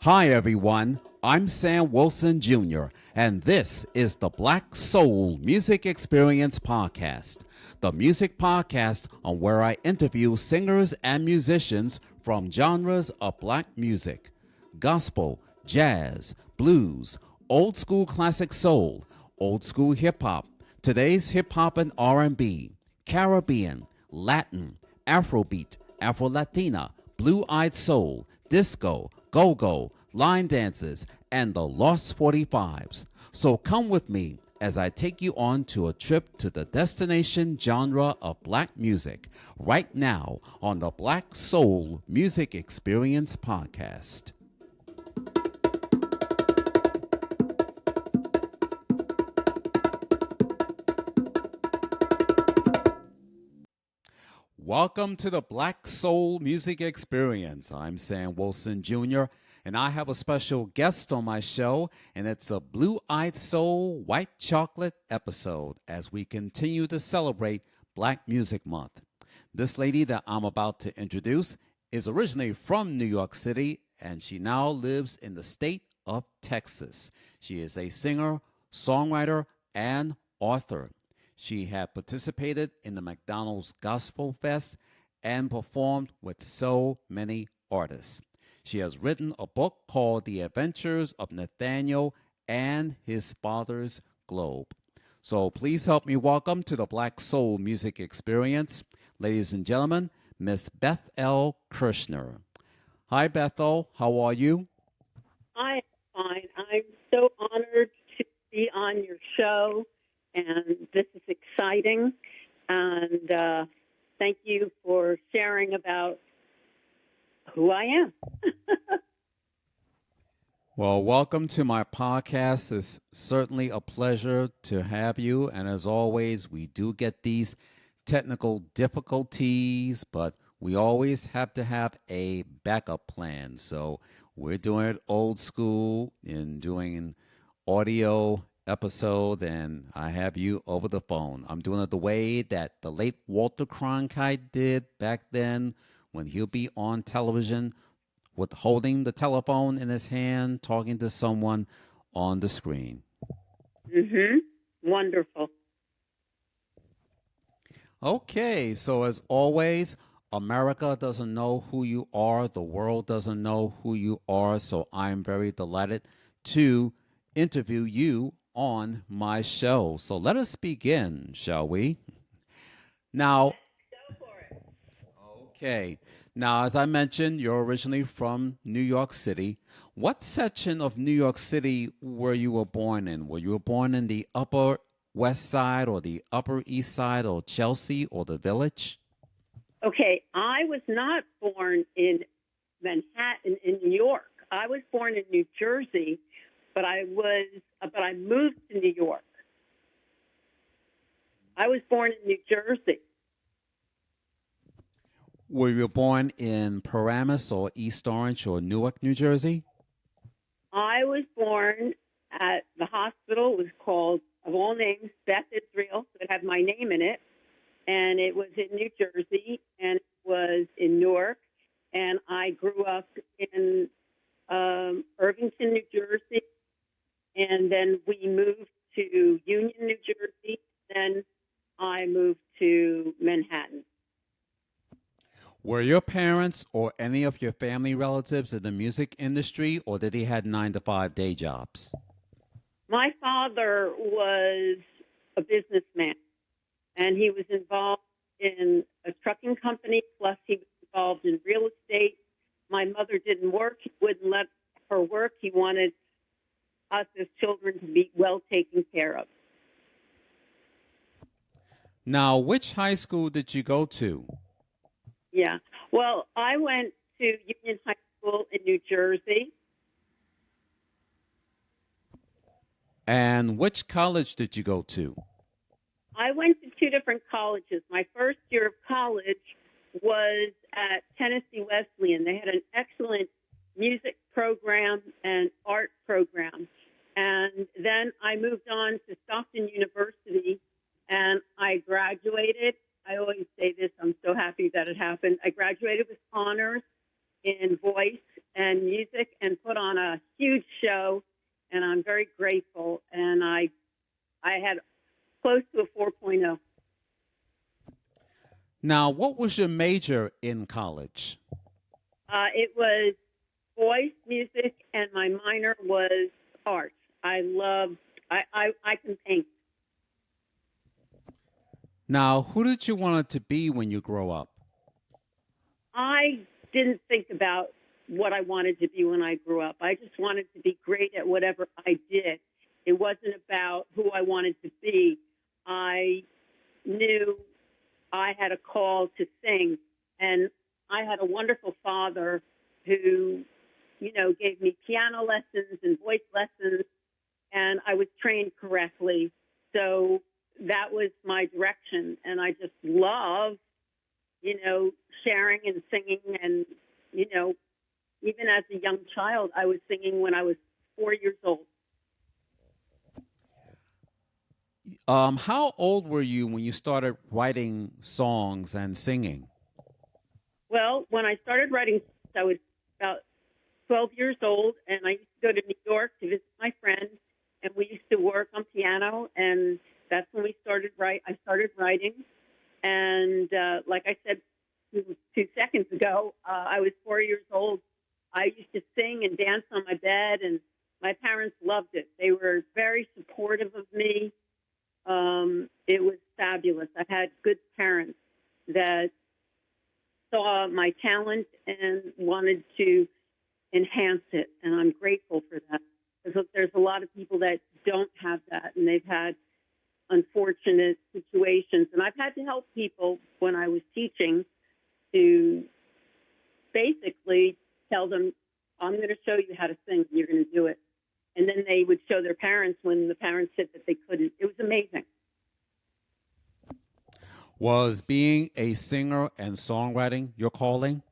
Hi, everyone. I'm Sam Wilson Jr., and this is the Black Soul Music Experience Podcast, the music podcast on where I interview singers and musicians from genres of black music: gospel, jazz, blues, old school classic soul, old school hip hop, today's hip hop and R&B, Caribbean, Latin, Afrobeat, Afro-Latina, blue-eyed soul, disco, go-go, line dances, and the Lost 45s. So come with me as I take you on to a trip to the destination genre of black music right now on the Black Soul Music Experience Podcast. Welcome to the Black Soul Music Experience. I'm Sam Wilson Jr., and I have a special guest on my show, and it's a Blue-Eyed Soul White Chocolate episode as we continue to celebrate Black Music Month. This lady that I'm about to introduce is originally from New York City, and she now lives in the state of Texas. She is a singer, songwriter, and author. She had participated in the McDonald's Gospel Fest and performed with so many artists. She has written a book called The Adventures of Nathaniel and His Father's Globe. So please help me welcome to the Black Soul Music Experience, ladies and gentlemen, Miss Beth-El Kurchner. Hi, Beth-El. How are you? I'm fine. I'm so honored to be on your show, and this is exciting. And thank you for sharing about who I am. Well, welcome to my podcast. It's certainly a pleasure to have you. And as always, we do get these technical difficulties, but we always have to have a backup plan. So we're doing it old school in doing an audio episode, and I have you over the phone. I'm doing it the way that the late Walter Cronkite did back then when he'll be on television with holding the telephone in his hand, talking to someone on the screen. Wonderful. Okay, so as always, America doesn't know who you are, the world doesn't know who you are, so I'm very delighted to interview you on my show. So let us begin, shall we? Now, Go for it. okay. Now, as I mentioned, you're originally from New York City. What section of New York City were you born in? Were you born in the Upper West Side or the Upper East Side or Chelsea or the Village? Okay, I was not born in Manhattan, in New York. I was born in New Jersey, but I moved to New York. I was born in New Jersey. Were you born in Paramus or East Orange or Newark, New Jersey? I was born at the hospital. It was called, of all names, Beth Israel. So it had my name in it. And it was in New Jersey, and it was in Newark. And I grew up in Irvington, New Jersey. And then we moved to Union, New Jersey. Then I moved to Manhattan. Were your parents or any of your family relatives in the music industry, or did they have 9-to-5 day jobs? My father was a businessman, and he was involved in a trucking company, plus he was involved in real estate. My mother didn't work. He wouldn't let her work. He wanted us as children to be well taken care of. Now, which high school did you go to? Yeah. Well, I went to Union High School in New Jersey. And which college did you go to? I went to two different colleges. My first year of college was at Tennessee Wesleyan. They had an excellent music program and art program. And then I moved on to Stockton University, and I graduated. I always say this, I'm so happy that it happened. I graduated with honors in voice and music and put on a huge show. And I'm very grateful. And I had close to a 4.0. Now, what was your major in college? It was voice, music, and my minor was art. I can paint. Now, who did you want to be when you grow up? I didn't think about what I wanted to be when I grew up. I just wanted to be great at whatever I did. It wasn't about who I wanted to be. I knew I had a call to sing, and I had a wonderful father who, gave me piano lessons and voice lessons, and I was trained correctly. So that was my direction, and I just love, sharing and singing, and you know, even as a young child, I was singing when I was 4 years old. How old were you when you started writing songs and singing? Well, when I started writing, I was about 12 years old, and I used to go to New York to visit my friends, and we used to work on piano, and that's when I started writing, and like I said 2 seconds ago, I was 4 years old. I used to sing and dance on my bed, and my parents loved it. They were very supportive of me. It was fabulous. I had good parents that saw my talent and wanted to enhance it, and I'm grateful for that. Because there's a lot of people that don't have that, and they've had unfortunate situations. And I've had to help people when I was teaching to basically tell them, I'm going to show you how to sing, and you're going to do it. And then they would show their parents when the parents said that they couldn't. It was amazing. Was being a singer and songwriting your calling?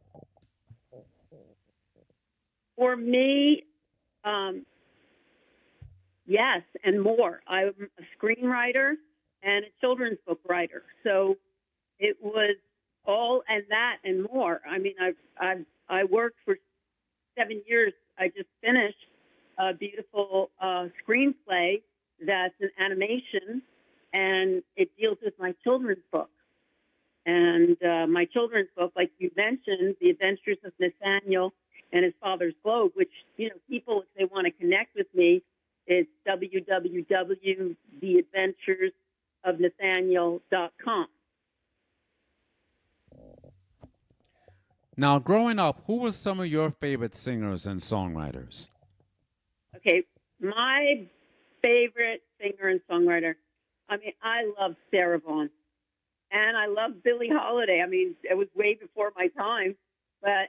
For me, yes, and more. I'm a screenwriter and a children's book writer. So it was all and that and more. I mean, I worked for 7 years. I just finished a beautiful screenplay that's an animation, and it deals with my children's book. And my children's book, like you mentioned, The Adventures of Nathaniel and His Father's Globe, which, people, if they want to connect with me, it's www.theadventuresofnathaniel.com. Now, growing up, who were some of your favorite singers and songwriters? Okay, my favorite singer and songwriter, I love Sarah Vaughan. And I love Billie Holiday. I mean, it was way before my time,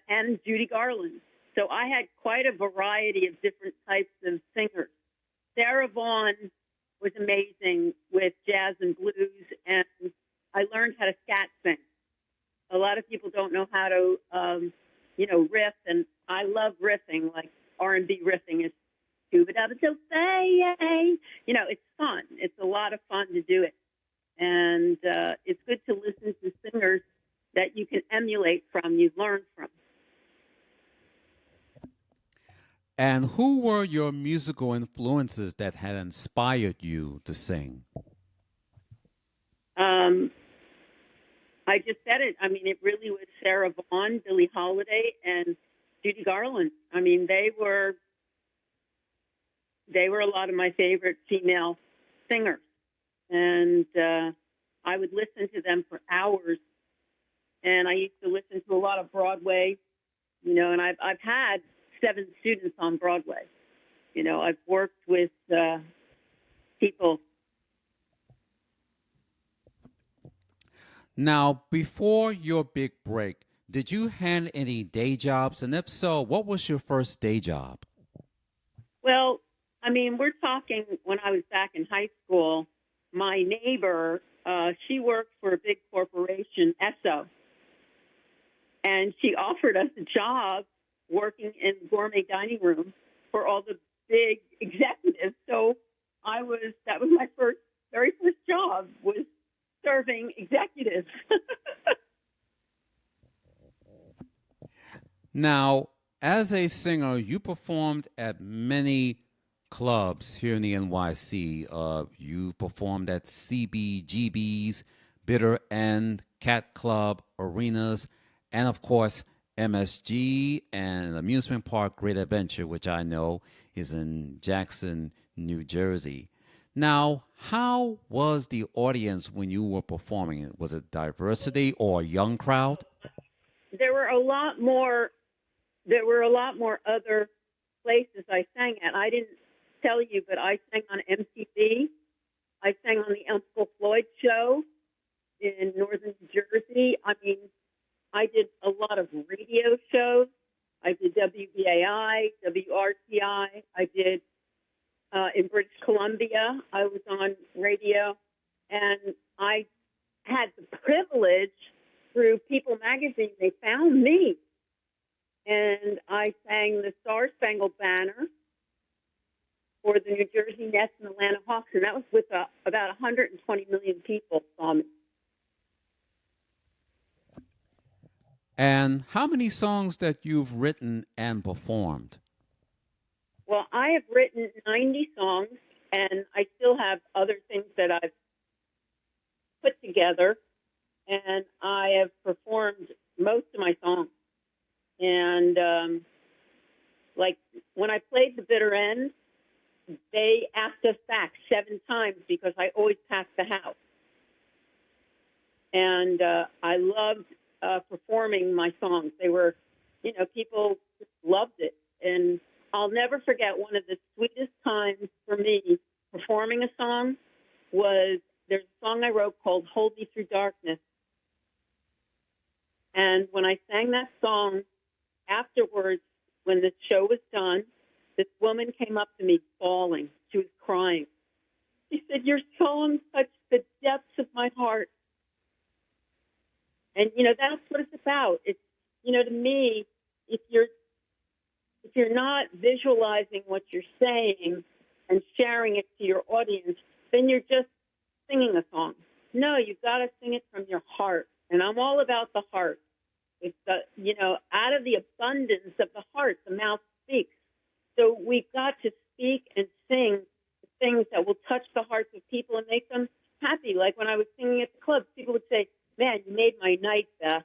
and Judy Garland. So I had quite a variety of different types of singers. Sarah Vaughan was amazing with jazz and blues, and I learned how to scat sing. A lot of people don't know how to, riff, and I love riffing, like R&B riffing is scuba dubba till say, it's fun. It's a lot of fun to do it. And it's good to listen to singers that you can emulate from, you learn from. And who were your musical influences that had inspired you to sing? I just said it. I mean, it really was Sarah Vaughan, Billie Holiday, and Judy Garland. I mean, they were a lot of my favorite female singers. And I would listen to them for hours. And I used to listen to a lot of Broadway, and I've had 7 students on Broadway. I've worked with people. Now, before your big break, did you hand any day jobs? And if so, what was your first day job? Well, I mean, we're talking when I was back in high school, my neighbor, she worked for a big corporation, Esso, and she offered us a job working in the gourmet dining room for all the big executives. So that was my very first job, was serving executives. Now, as a singer, you performed at many clubs here in the NYC. You performed at CBGB's, Bitter End, Cat Club, Arenas, and of course, MSG and Amusement Park Great Adventure, which I know is in Jackson, New Jersey. Now, how was the audience when you were performing? Was it diversity or a young crowd? There were a lot more. There were a lot more other places I sang at. I didn't tell you, but I sang on MTV. I sang on the Uncle Floyd show in northern New Jersey. I mean, I did a lot of radio shows. I did WBAI, WRTI. I did in British Columbia. I was on radio, and I had the privilege through People Magazine. They found me, and I sang the Star Spangled Banner for the New Jersey Nets and Atlanta Hawks, and that was with about 120 million people saw me. And how many songs that you've written and performed? Well, I have written 90 songs, and I still have other things that I've put together, and I have performed most of my songs. And like when I played The Bitter End, they asked us back 7 times because I always passed the house. And I loved performing my songs. They were, people just loved it. And I'll never forget one of the sweetest times for me performing a song was there's a song I wrote called Hold Me Through Darkness. And when I sang that song, afterwards, when the show was done, this woman came up to me bawling. She was crying. She said, "Your song touched the depths of my heart." And, that's what it's about. It's, to me, if you're not visualizing what you're saying and sharing it to your audience, then you're just singing a song. No, you've got to sing it from your heart. And I'm all about the heart. It's out of the abundance of the heart, the mouth speaks. So we've got to speak and sing things that will touch the hearts of people and make them happy. Like when I was singing at the club, people would say, "Man, you made my night, Beth.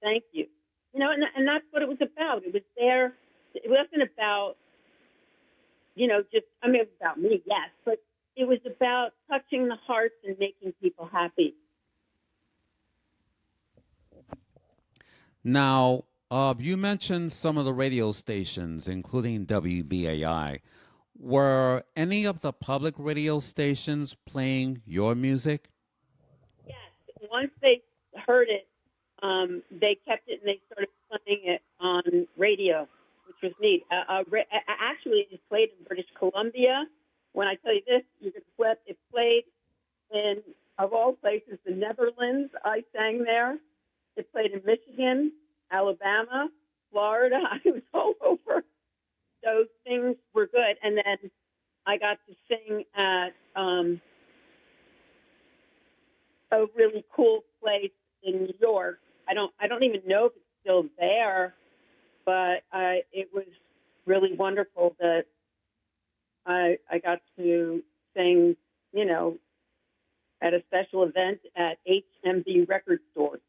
Thank you." And that's what it was about. It was there. It wasn't about, it was about me, yes, but it was about touching the hearts and making people happy. Now, you mentioned some of the radio stations, including WBAI. Were any of the public radio stations playing your music? Yes. Once they heard it, they kept it and they started playing it on radio, which was neat. Actually, it played in British Columbia. When I tell you this, you can flip. It played in, of all places, the Netherlands. I sang there. It played in Michigan, Alabama, Florida. I was all over. Those things were good. And then I got to sing at a really cool place in New York. I don't even know if it's still there, but it was really wonderful that I got to sing, at a special event at HMV Record Stores.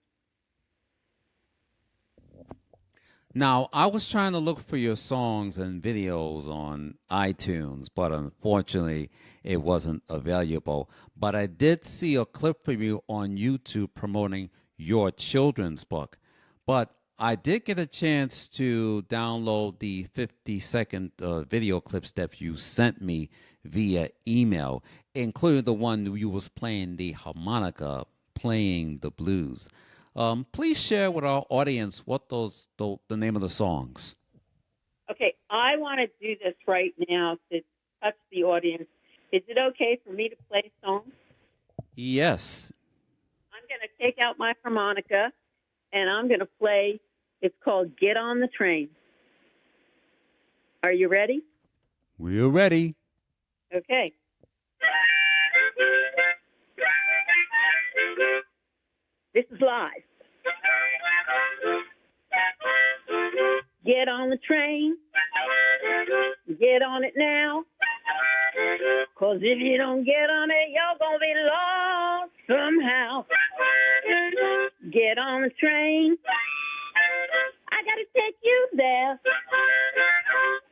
Now, I was trying to look for your songs and videos on iTunes, but unfortunately, it wasn't available. But I did see a clip from you on YouTube promoting your children's book. But I did get a chance to download the 50-second video clips that you sent me via email, including the one you was playing the harmonica, playing the blues. Please share with our audience what the name of the songs. Okay, I want to do this right now to touch the audience. Is it okay for me to play a song? Yes. I'm going to take out my harmonica, and I'm going to play. It's called "Get on the Train." Are you ready? We're ready. Okay. This is live. Get on the train. Get on it now. 'Cause if you don't get on it, you're gonna be lost somehow. Get on the train. I gotta take you there.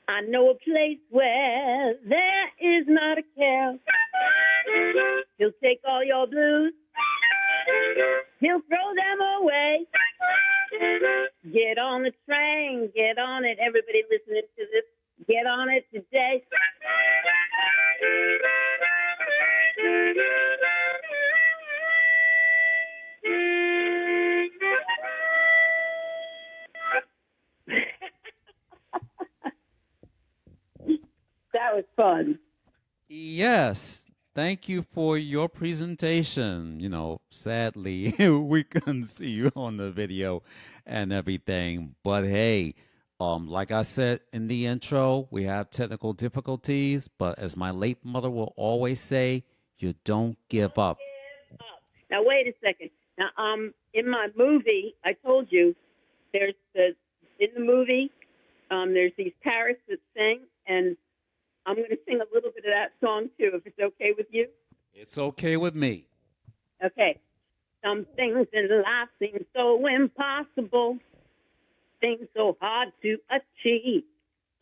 I know a place where there is not a care. He'll take all your blues. He'll throw them away. Get on the train. Get on it. Everybody listening to this, get on it today. That was fun. Yes. Thank you for your presentation. Sadly, we couldn't see you on the video and everything. But hey, like I said in the intro, we have technical difficulties, but as my late mother will always say, you don't give up. Now wait a second. Now in my movie, I told you in the movie, there's these parrots that sing, and I'm going to sing a little bit of that song too, if it's okay with you. It's okay with me. Okay. Some things in life seem so impossible, things so hard to achieve.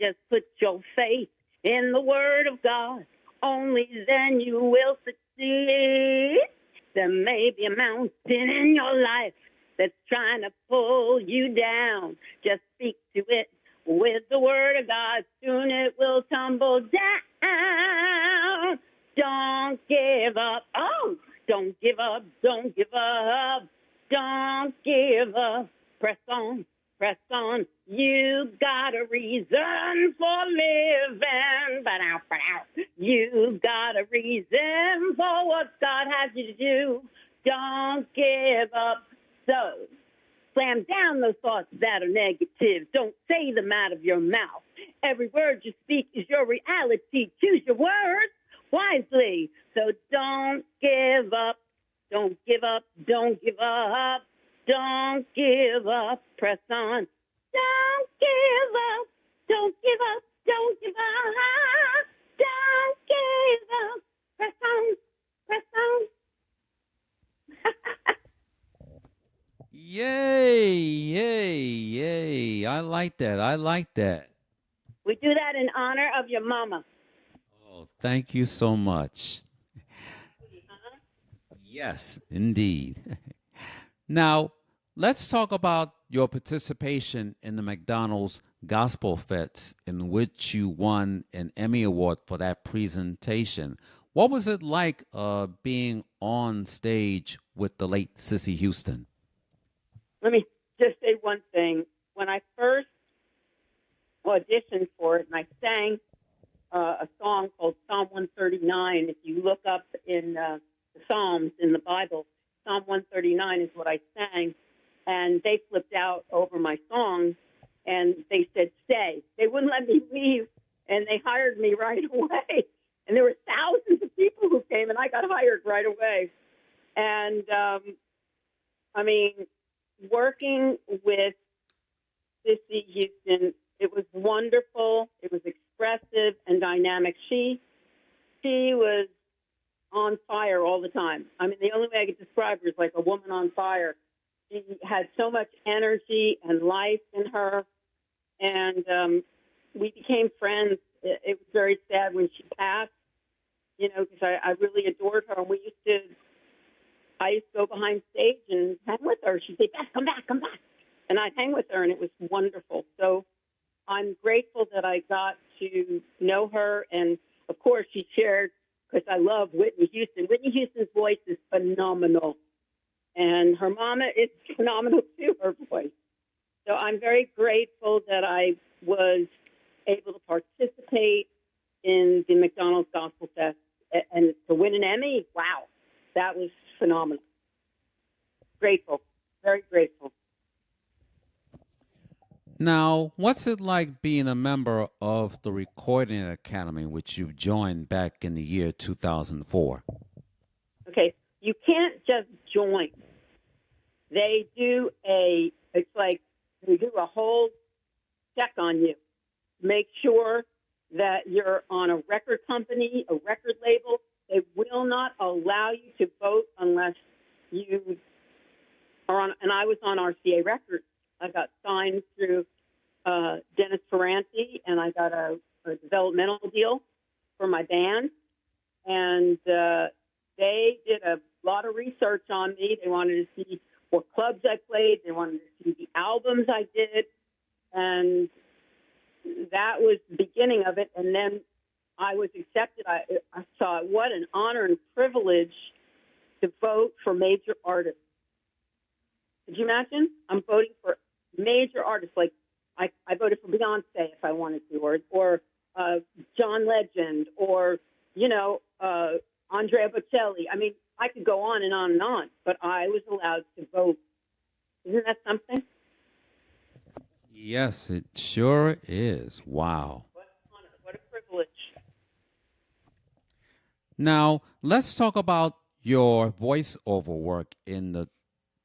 Just put your faith in the Word of God. Only then you will succeed. There may be a mountain in your life that's trying to pull you down. Just speak to it with the Word of God. Soon it will tumble down. Don't give up. Oh, don't give up. Don't give up. Don't give up. Press on. Press on. You got a reason for living. You got a reason for what God has you to do. Don't give up. So, slam down those thoughts that are negative. Don't say them out of your mouth. Every word you speak is your reality. Choose your words wisely. So don't give up. Don't give up. Don't give up. Don't give up. Press on. Don't give up. Don't give up. Don't give up. Don't give up. Press on. Press on. Yay, yay, yay. I like that. I like that. We do that in honor of your mama. Oh, thank you so much. Yes, indeed. Now, let's talk about your participation in the McDonald's Gospel Fest, in which you won an Emmy Award for that presentation. What was it like being on stage with the late Sissy Houston? Let me just say one thing. When I first auditioned for it, and I sang a song called Psalm 139. If you look up in the Psalms in the Bible, Psalm 139 is what I sang. And they flipped out over my song, and they said, stay. They wouldn't let me leave, and they hired me right away. And there were thousands of people who came, and I got hired right away. And, working with Sissy Houston, it was wonderful. It was expressive and dynamic. She was on fire all the time. The only way I could describe her is like a woman on fire. She had so much energy and life in her, and we became friends. It was very sad when she passed, because I really adored her, and I used to go behind stage and hang with her. She'd say, Beth, come back, come back. And I'd hang with her, and it was wonderful. So I'm grateful that I got to know her. And, of course, she shared, because I love Whitney Houston. Whitney Houston's voice is phenomenal. And her mama is phenomenal, too, her voice. So I'm very grateful that I was able to participate in the McDonald's Gospel Fest. And to win an Emmy, wow, that was phenomenal. Grateful, very grateful. Now, what's it like being a member of the Recording Academy, which you joined back in the year 2004? Okay, you can't just join. They do they do a whole check on you, make sure that you're on a record company, a record label. They will not allow you to vote unless you are on. And I was on RCA Records. I got signed through Dennis Ferranti, and I got a developmental deal for my band. And they did a lot of research on me. They wanted to see what clubs I played. They wanted to see the albums I did. And that was the beginning of it. And then I was accepted. I thought, what an honor and privilege to vote for major artists. Could you imagine? I'm voting for major artists. Like I voted for Beyonce if I wanted to, or John Legend, or, Andrea Bocelli. I mean, I could go on and on and on, but I was allowed to vote. Isn't that something? Yes, it sure is. Wow. What an honor. What a privilege. Now, let's talk about your voiceover work in the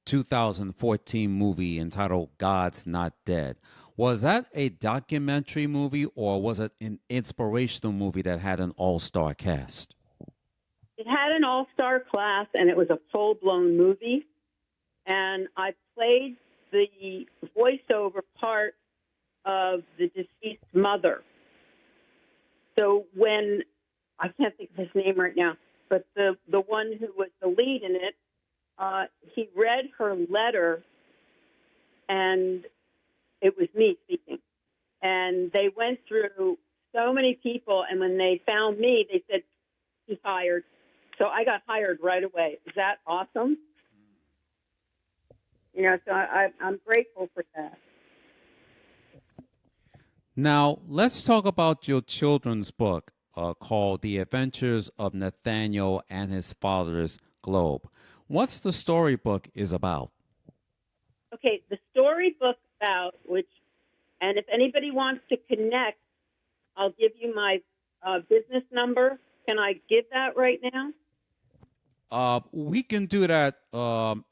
2014 movie entitled God's Not Dead. Was that a documentary movie or was it an inspirational movie that had an all-star cast? It had an all-star class, and it was a full-blown movie. And I played the voiceover part of the deceased mother. So when, I can't think of his name right now, but the one who was the lead in it, he read her letter, and it was me speaking. And they went through so many people, and when they found me, they said, he's hired. So I got hired right away. Is that awesome? So I'm grateful for that. Now, let's talk about your children's book called The Adventures of Nathaniel and His Father's Globe. What's the storybook is about? Okay, the storybook about and if anybody wants to connect, I'll give you my business number. Can I give that right now? We can do that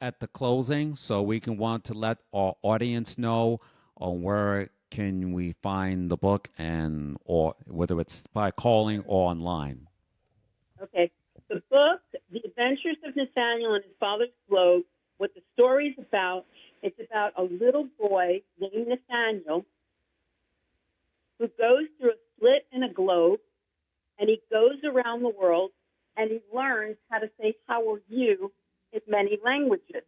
at the closing, so we can want to let our audience know where can we find the book or whether it's by calling or online. Okay. The book, The Adventures of Nathaniel and His Father's Globe, what the story is about, it's about a little boy named Nathaniel who goes through a slit in a globe, and he goes around the world, and he learns how to say, how are you, in many languages.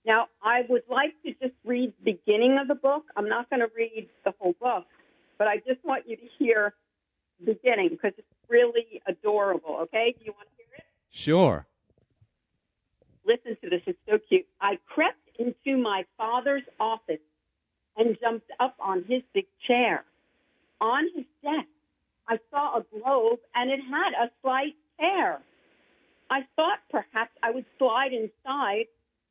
Now, I would like to just read the beginning of the book. I'm not going to read the whole book, but I just want you to hear the beginning because it's really adorable, okay? Do you want to hear it? Sure. Listen to this. It's so cute. I crept into my father's office and jumped up on his big chair. On his desk, I saw a globe, and it had a slight tear. I thought perhaps I would slide inside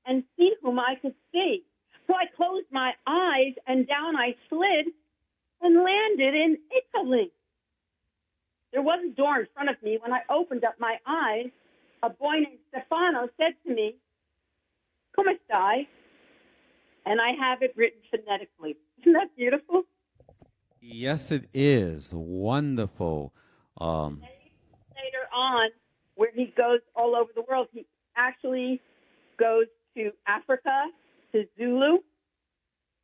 and see whom I could see. So I closed my eyes, and down I slid and landed in Italy. There was a door in front of me. When I opened up my eyes, a boy named Stefano said to me, "Come stai?" And I have it written phonetically. Isn't that beautiful? Yes, it is. Wonderful. Later on, where he goes all over the world, he actually goes to Africa, to Zulu,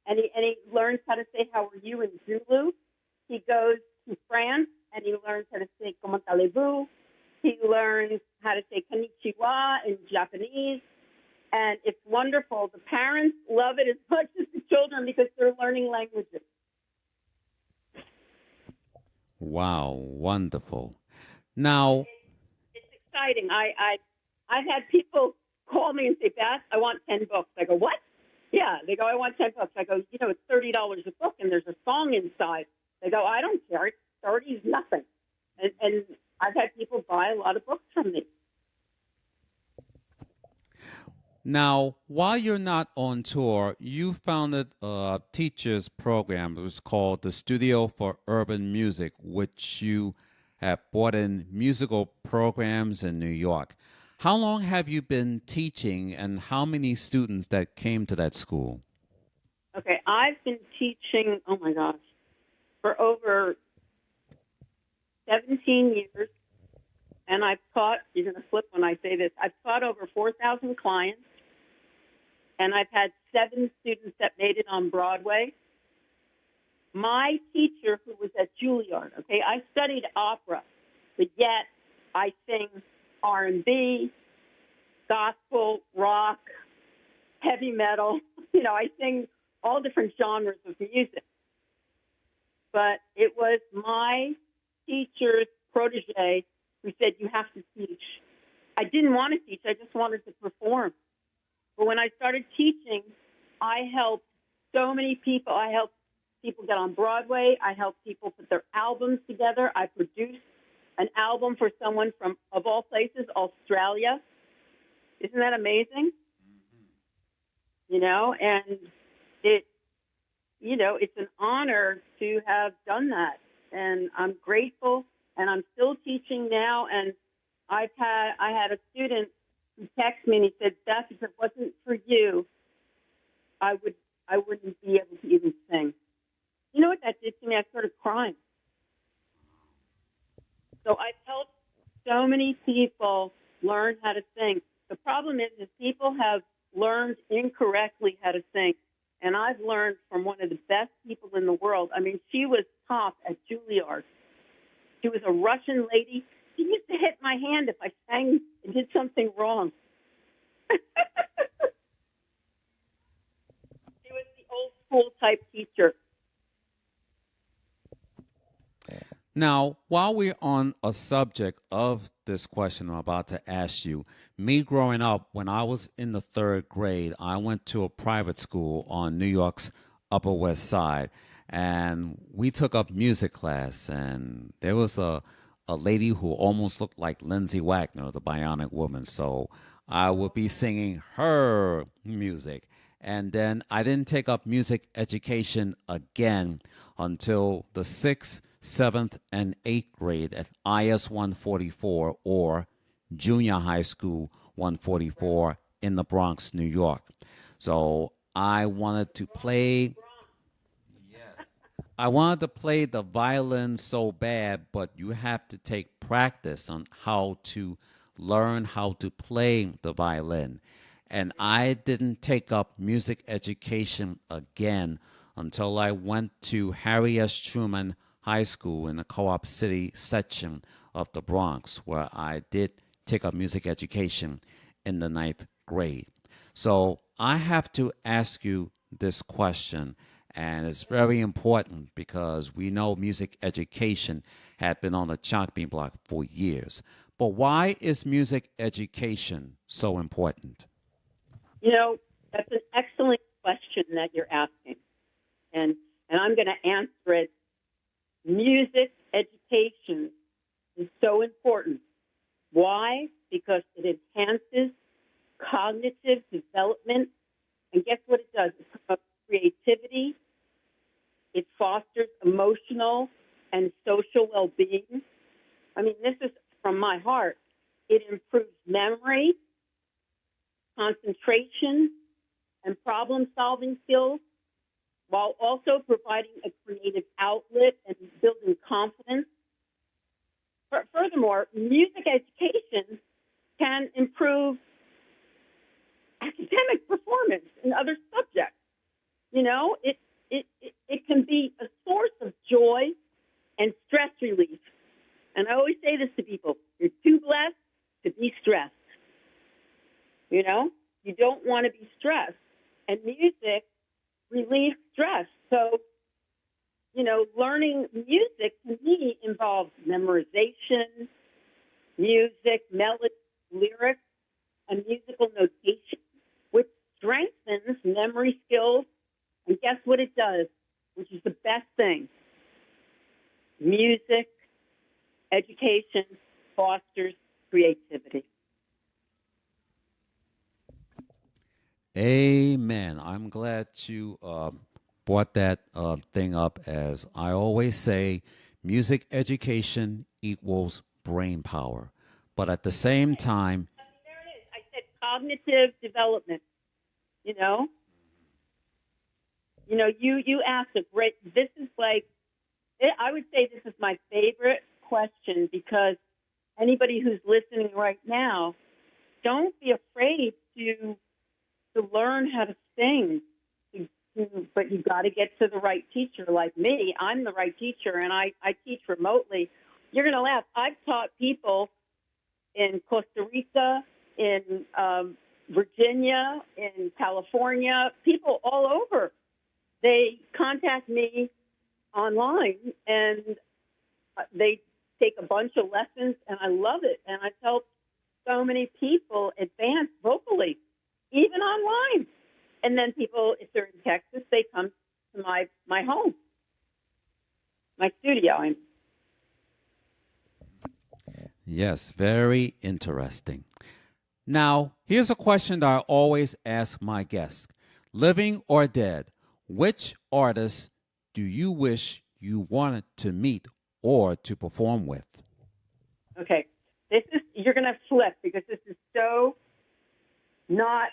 and he learns how to say "how are you" in Zulu. He goes to France, and he learns how to say "comment allez-vous." He learns how to say "konnichiwa" in Japanese, and it's wonderful. The parents love it as much as the children because they're learning languages. Wow, wonderful. Now, It's exciting. I've had people call me and say, "Beth, I want 10 books." I go, "What?" Yeah, they go, "I want 10 books." I go, "It's $30 a book, and there's a song inside." They go, "I don't care. It's 30 is nothing." And I've had people buy a lot of books from me. Now, while you're not on tour, you founded a teachers program. It was called the Studio for Urban Music, which you have brought in musical programs in New York. How long have you been teaching, and how many students that came to that school? Okay, I've been teaching, oh my gosh, for over 17 years, and I've taught, you're going to flip when I say this, I've taught over 4,000 clients, and I've had 7 students that made it on Broadway. My teacher, who was at Juilliard, okay, I studied opera, but yet I sing R&B, gospel, rock, heavy metal. I sing all different genres of music. But it was my teacher's protege who said, you have to teach. I didn't want to teach. I just wanted to perform. But when I started teaching, I helped so many people. I helped people get on Broadway. I helped people put their albums together. I produced an album for someone from, of all places, Australia. Isn't that amazing? And it's an honor to have done that. And I'm grateful, and I'm still teaching now. And I had a student who texted me and he said, Beth, if it wasn't for you, I wouldn't be able to even sing. You know what that did to me? I started crying. So I've helped so many people learn how to sing. The problem is people have learned incorrectly how to sing. And I've learned from one of the best people in the world. I mean, she was top at Juilliard. She was a Russian lady. She used to hit my hand if I sang and did something wrong. She was the old school type teacher. Now, while we're on a subject of this question I'm about to ask you, me growing up, when I was in the 3rd grade, I went to a private school on New York's Upper West Side, and we took up music class, and there was a lady who almost looked like Lindsay Wagner, the Bionic Woman. So I would be singing her music. And then I didn't take up music education again until the 6th, 7th, and 8th grade at IS 144, or Junior High School 144 in the Bronx, New York. So I wanted to play the violin so bad, but you have to take practice on how to learn how to play the violin. And I didn't take up music education again until I went to Harry S. Truman High School in the Co-op City section of the Bronx, where I did take up music education in the 9th grade. So I have to ask you this question, and it's very important because we know music education had been on the chopping block for years. But why is music education so important? That's an excellent question that you're asking. And I'm going to answer it. Music education is so important. Why? Because it enhances cognitive development. And guess what it does? It promotes creativity. It fosters emotional and social well-being. I mean, this is from my heart. It improves memory, concentration, and problem-solving skills, while also providing a creative outlet and building confidence. Furthermore, music education can improve academic performance in other subjects. It can be a source of joy and stress relief. And I always say this to people, you're too blessed to be stressed. You don't want to be stressed. And music relieves stress. So, learning music to me involves memorization, music, melody, lyrics, and musical notation, which strengthens memory skills. And guess what it does, which is the best thing? Music education fosters creativity. Amen. I'm glad you brought that thing up. As I always say, music education equals brain power. But at the same time, There it is. I said cognitive development. You know, you asked a great. This is like I would say this is my favorite question because anybody who's listening right now, don't be afraid to learn how to sing. But you got to get to the right teacher. Like me, I'm the right teacher, and I teach remotely. You're going to laugh. I've taught people in Costa Rica, in Virginia, in California, people all over. They contact me online, and they take a bunch of lessons, and I love it. And I've helped so many people advance vocally, even online. And then people, if they're in Texas, they come to my home, my studio. Yes, very interesting. Now, here's a question that I always ask my guests: living or dead, which artist do you wish you wanted to meet or to perform with? Okay, you're going to flip because this is so not.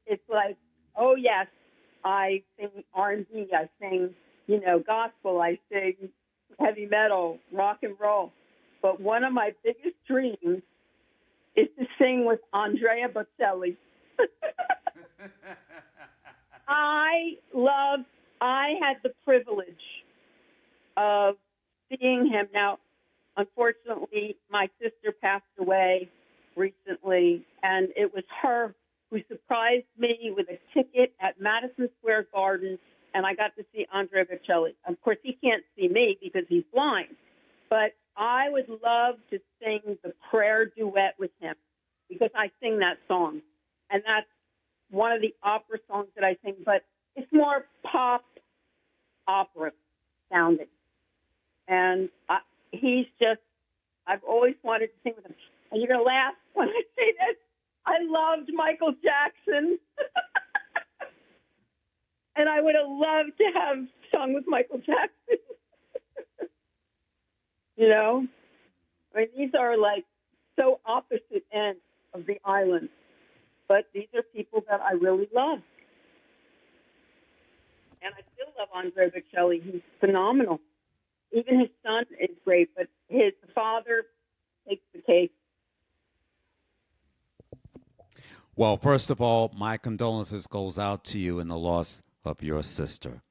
It's like, oh yes, I sing R&B, I sing gospel, I sing heavy metal, rock and roll. But one of my biggest dreams is to sing with Andrea Bocelli. I had the privilege of seeing him. Now, unfortunately, my sister passed away recently, and it was her who surprised me with a ticket at Madison Square Garden, and I got to see Andrea Bocelli. Of course, he can't see me because he's blind, but I would love to sing the prayer duet with him because I sing that song, and that's one of the opera songs that I sing, but it's more pop opera sounding. And I've always wanted to sing with him. And you're going to laugh when I say this. I loved Michael Jackson. And I would have loved to have sung with Michael Jackson. I mean, these are like so opposite ends of the island. But these are people that I really love. And I still love Andrea Bocelli. He's phenomenal. Even his son is great, but his father takes the cake. Well, first of all, my condolences goes out to you in the loss of your sister.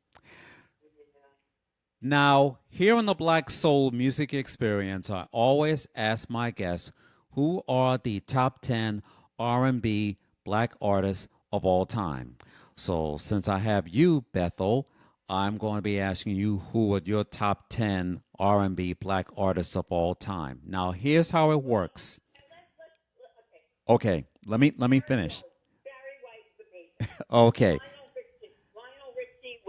Now, here on the Black Soul Music Experience, I always ask my guests who are the top 10 R&B black artists of all time. So, since I have you, Bethel, I'm going to be asking you who are your top 10 R&B black artists of all time. Now, here's how it works. Okay, let me finish. Barry White is amazing. Okay. Lionel Richie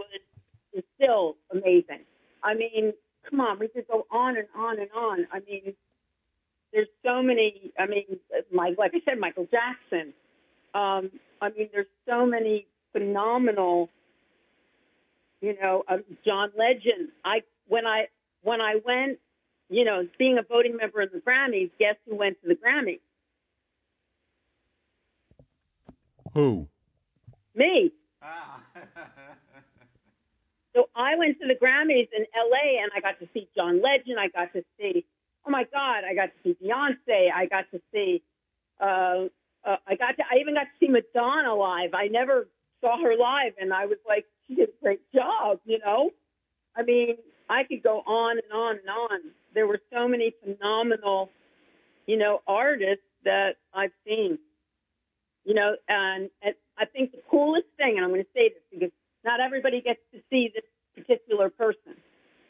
is still amazing. I mean, come on, we could go on and on and on. I mean, there's so many. I mean, like I said, Michael Jackson. I mean, there's so many phenomenal. John Legend. When I went, being a voting member in the Grammys, guess who went to the Grammys? Who? Me. So I went to the Grammys in LA and I got to see John Legend. I got to see, oh my God, I got to see Beyonce. I got to see, I even got to see Madonna live. I never saw her live, and I was like, she did a great job, I mean, I could go on and on and on. There were so many phenomenal, artists that I've seen, and I think the coolest thing, and I'm going to say this because not everybody gets to see this particular person,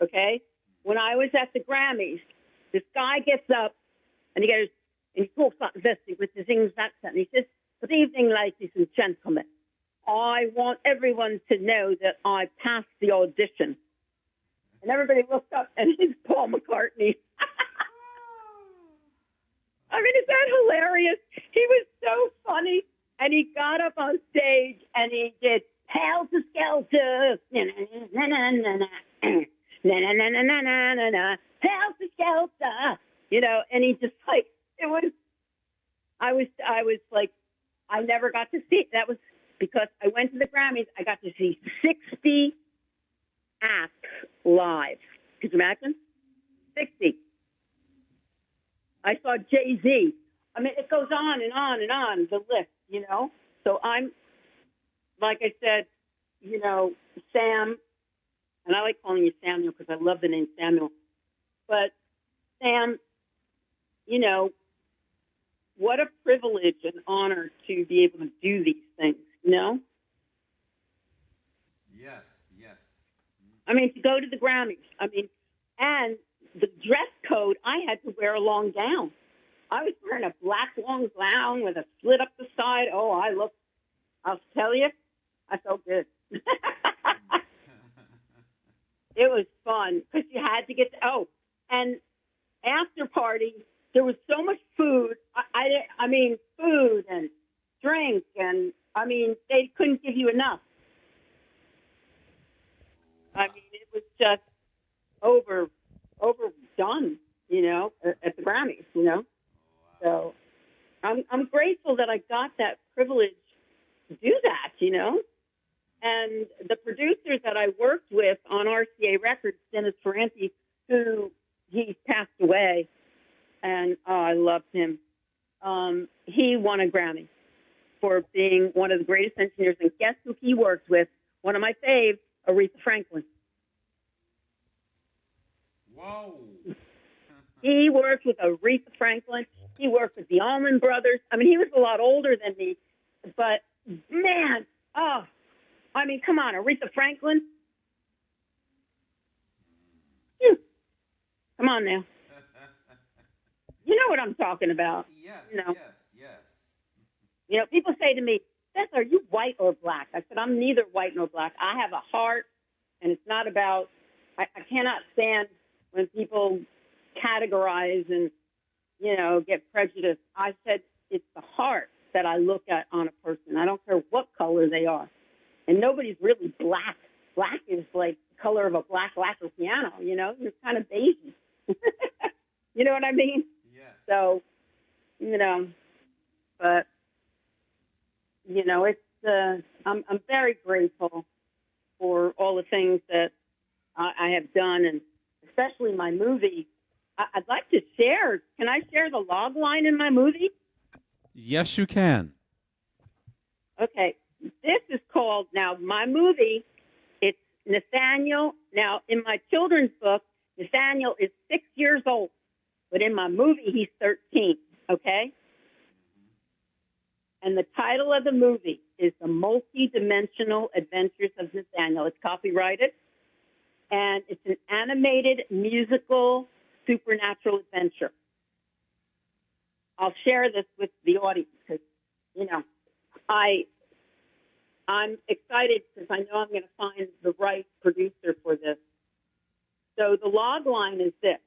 okay? When I was at the Grammys, this guy gets up and he goes, and he talks like this with his English accent. And he says, "Good evening, ladies and gentlemen. I want everyone to know that I passed the audition." And everybody looked up, and it's Paul McCartney. I mean, is that hilarious? He was so funny. And he got up on stage, and he did Helter Skelter. Helter Skelter. And he just like, it was, I was like, I never got to see it. That was because I went to the Grammys. I got to see 6 65. Could you imagine? 60. I saw Jay-Z. I mean, it goes on and on and on, the list, you know? So I'm, like I said, you know, Sam, and I like calling you Samuel because I love the name Samuel. But Sam, you know, what a privilege and honor to be able to do these things, you know? Yes, yes. I mean, to go to the Grammys. I mean, and the dress code, I had to wear a long gown. I was wearing a black long gown with a slit up the side. Oh, I'll tell you, I felt good. It was fun because you had to get and after party, there was so much food. I mean, food and drink, and I mean, they couldn't give you enough. I mean, it was just overdone, you know, at the Grammys, you know. So I'm grateful that I got that privilege to do that, you know. And the producers that I worked with on RCA Records, Dennis Ferranti, who he passed away, and I loved him. He won a Grammy for being one of the greatest engineers. And guess who he worked with? One of my faves, Aretha Franklin. Whoa. He worked with Aretha Franklin. He worked with the Allman Brothers. I mean, he was a lot older than me, but man, I mean, come on, Aretha Franklin. Phew. Come on now. You know what I'm talking about. Yes, You know. yes. You know, people say to me, Beth, are you white or black? I said, I'm neither white nor black. I have a heart, and it's not about, I cannot stand when people categorize and, you know, get prejudiced. I said, it's the heart that I look at on a person. I don't care what color they are. And nobody's really black. Black is like the color of a black lacquer piano, you know? It's kind of beige. You know what I mean? Yes. So, you know, but, you know, it's, I'm very grateful for all the things that I have done, and especially my movie. I'd like to share. Can I share the log line in my movie? Yes, you can. Okay. This is called, now, my movie, it's Nathaniel. Now, in my children's book, Nathaniel is 6 years old, but in my movie, he's 13, okay? And the title of the movie is The Multi-Dimensional Adventures of Nathaniel. It's copyrighted, and it's an animated musical supernatural adventure. I'll share this with the audience because, you know, I'm excited because I know I'm going to find the right producer for this. So the log line is this.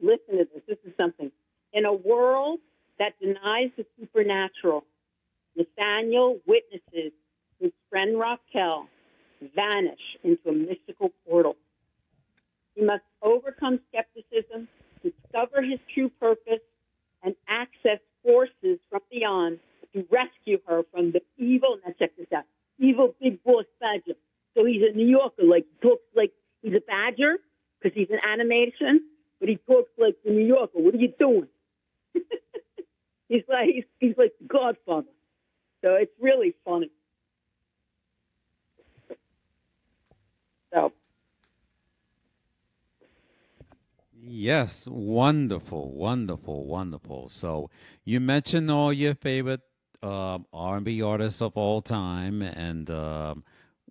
Listen to this. This is something. In a world that denies the supernatural, Nathaniel witnesses his friend Raquel vanish into a mystical portal. He must overcome skepticism, discover his true purpose, and access forces from beyond to rescue her from the evil, now check this out, evil big boss badger. So he's a New Yorker, like talks like he's a badger because he's an animation, but he talks like the New Yorker. What are you doing? he's like the Godfather. So it's really funny. So Yes, wonderful, wonderful, wonderful. So you mentioned all your favorite R&B artists of all time, and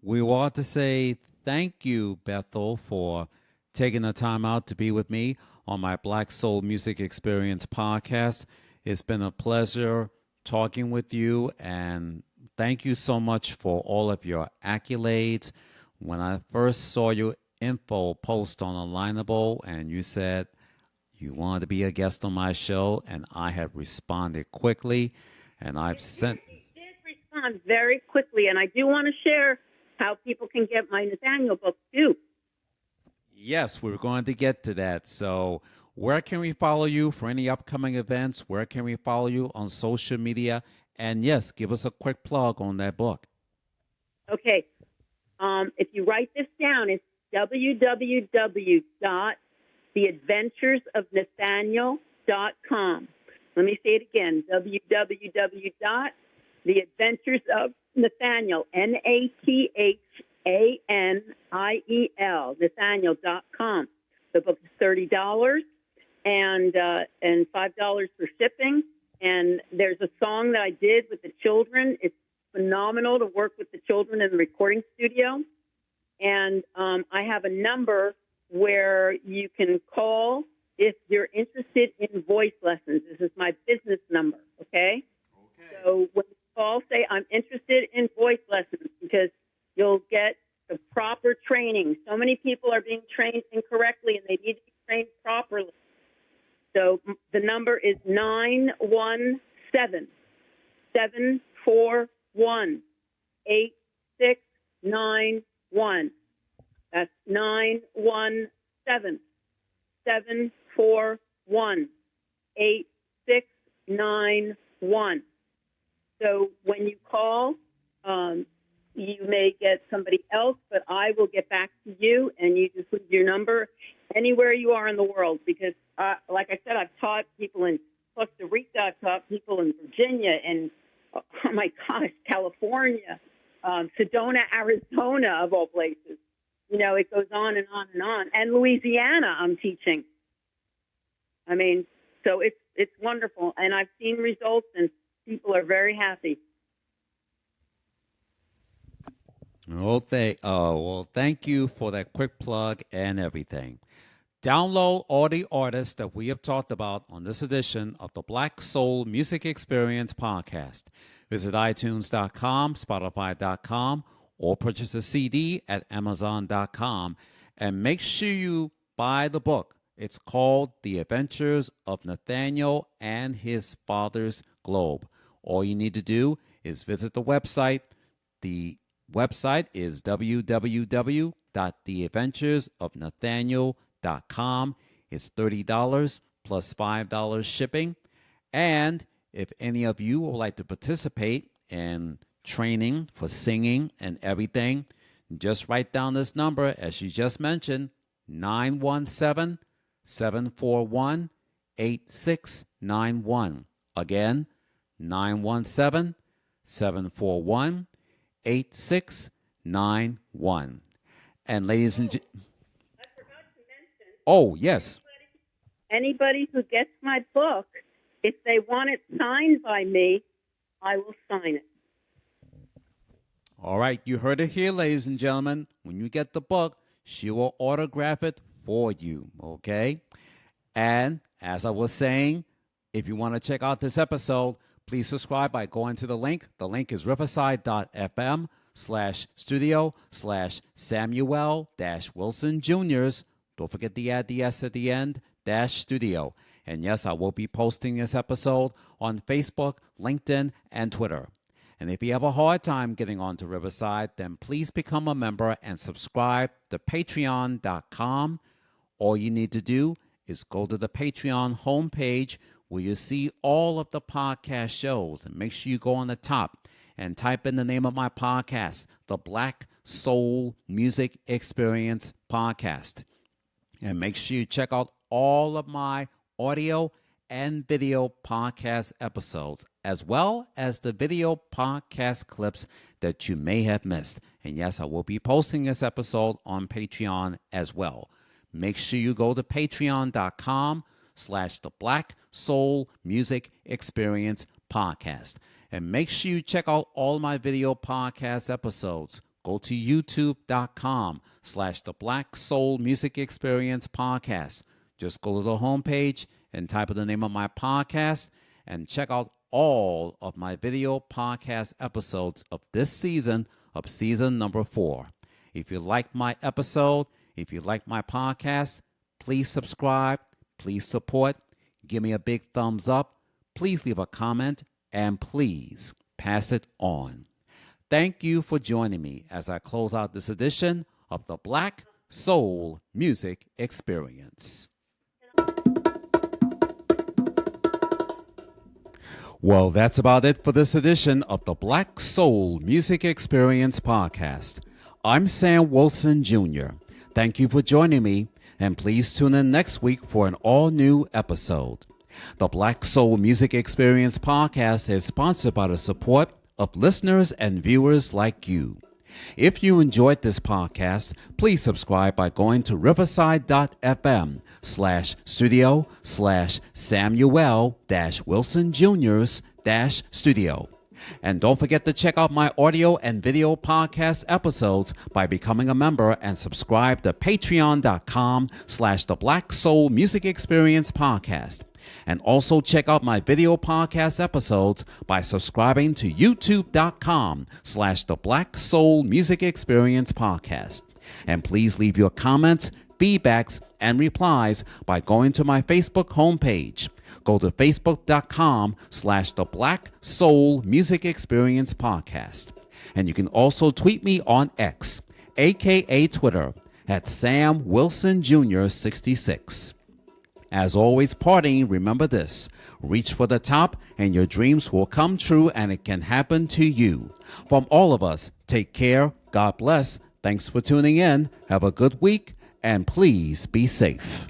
we want to say thank you, Bethel, for taking the time out to be with me on my Black Soul Music Experience podcast. It's been a pleasure talking with you, and thank you so much for all of your accolades. When I first saw your info post on Alignable, and you said you wanted to be a guest on my show, and I have responded quickly, and I've sent. he did respond very quickly, and I do want to share how people can get my Nathaniel book too. Yes, we're going to get to that. So, where can we follow you for any upcoming events? Where can we follow you on social media? And yes, give us a quick plug on that book. Okay. If you write this down, it's www.theadventuresofnathaniel.com. Let me say it again, www.theadventuresofnathaniel, Nathaniel, Nathaniel.com. The book is $30 and $5 for shipping. And there's a song that I did with the children. It's phenomenal to work with the children in the recording studio. And I have a number where you can call if you're interested in voice lessons. This is my business number, okay? So when you call, say, I'm interested in voice lessons, because you'll get the proper training. So many people are being trained incorrectly, and they need to be trained properly. So the number is 917-741-8691. That's 917-741-8691. So when you call, you may get somebody else, but I will get back to you, and you just leave your number anywhere you are in the world. Because, like I said, I've taught people in Costa Rica, I've taught people in Virginia, and, oh my gosh, California, Sedona, Arizona, of all places. You know, it goes on and on and on. And Louisiana, I'm teaching. I mean, so it's wonderful. And I've seen results, and people are very happy. Well, thank you for that quick plug and everything. Download all the artists that we have talked about on this edition of the Black Soul Music Experience podcast. Visit iTunes.com, Spotify.com, or purchase a CD at Amazon.com. And make sure you buy the book. It's called The Adventures of Nathaniel and His Father's Globe. All you need to do is visit the website. The website is www.theadventuresofnathaniel.com. It's $30 plus $5 shipping. And if any of you would like to participate in training for singing and everything, just write down this number, as you just mentioned, 917-741-8691. Again, 917-741-8691. And ladies and gentlemen, I forgot to mention. Oh, yes. Anybody who gets my book, if they want it signed by me, I will sign it. All right, you heard it here, ladies and gentlemen. When you get the book, she will autograph it for you, okay? And as I was saying, if you want to check out this episode, please subscribe by going to the link. The link is riverside.fm/studio/Samuel-Wilson Jr.'s. Don't forget to add the S at the end, -studio. And yes, I will be posting this episode on Facebook, LinkedIn, and Twitter. And if you have a hard time getting onto Riverside, then please become a member and subscribe to patreon.com. All you need to do is go to the Patreon homepage where you see all of the podcast shows. And make sure you go on the top and type in the name of my podcast, the Black Soul Music Experience Podcast. And make sure you check out all of my audio and video podcast episodes, as well as the video podcast clips that you may have missed. And yes, I will be posting this episode on Patreon as well. Make sure you go to patreon.com/the Black Soul Music Experience Podcast. And make sure you check out all my video podcast episodes. Go to youtube.com/the Black Soul Music Experience Podcast. Just go to the homepage and type in the name of my podcast and check out all of my video podcast episodes of this season, of season number 4. If you like my episode, if you like my podcast, please subscribe, please support, give me a big thumbs up, please leave a comment, and please pass it on. Thank you for joining me as I close out this edition of the Black Soul Music Experience. Well, that's about it for this edition of the Black Soul Music Experience Podcast. I'm Sam Wilson Jr. Thank you for joining me, and please tune in next week for an all-new episode. The Black Soul Music Experience podcast is sponsored by the support of listeners and viewers like you. If you enjoyed this podcast, please subscribe by going to riverside.fm/studio/Samuel-Wilson Jr.'s-studio. And don't forget to check out my audio and video podcast episodes by becoming a member and subscribe to patreon.com/the Black Soul Music Experience podcast. And also check out my video podcast episodes by subscribing to youtube.com/the Black Soul Music Experience podcast. And please leave your comments, feedbacks, and replies by going to my Facebook homepage. Go to facebook.com/the Black Soul Music Experience podcast. And you can also tweet me on X, aka Twitter, at Sam Wilson Jr. 66. As always, parting, remember this: reach for the top and your dreams will come true, and it can happen to you. From all of us, take care, God bless, thanks for tuning in, have a good week, and please be safe.